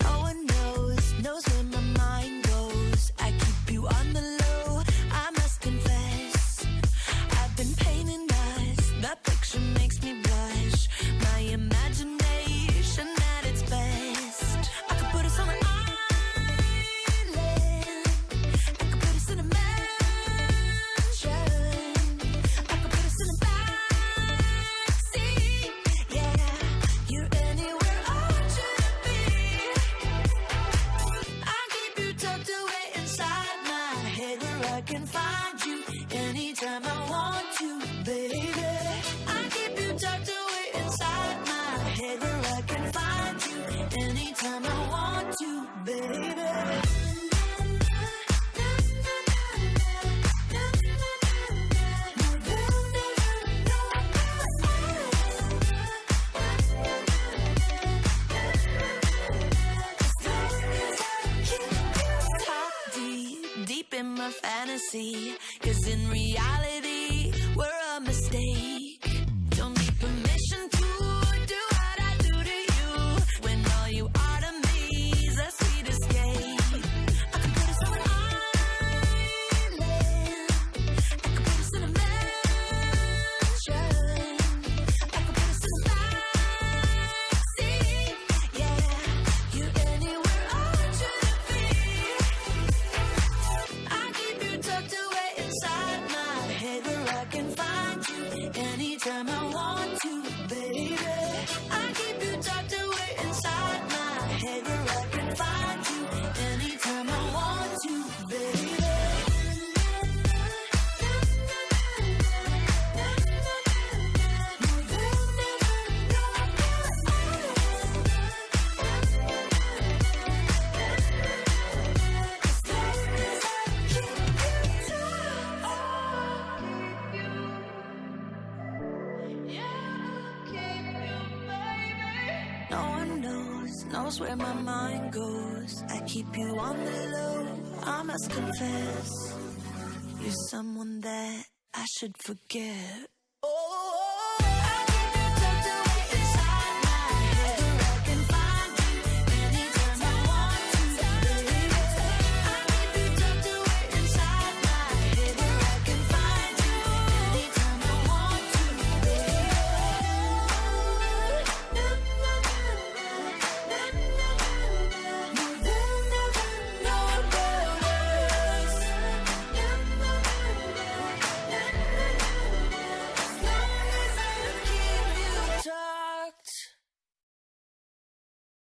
No one knows where my mind goes. I keep you on the low, I must confess. I've been painting us, that picture makes me blush. My imagination at its best. I could put us on an island, I could put us in a mansion, I could put us in a backseat. Yeah, you're anywhere I want you to be. I keep you tucked away inside my head where I can find you anytime I want to, baby. I keep you tucked away inside my head where I can find you anytime I want to, baby. Top deep in my fantasy, 'cause in reality we're a mistake. Don't need permission to do what I do to you, when all you are to me is a sweet escape. I could put us on an island, I could put us in a mansion, I could put us in a backseat. Yeah, you're anywhere I want you to be. I keep you tucked away inside my head where I can find you anytime I want to, baby. I keep you tucked away inside my head where I can find you anytime I want to, baby. No one knows where my mind goes. I keep you on the low, I must confess. You're someone that I should forget.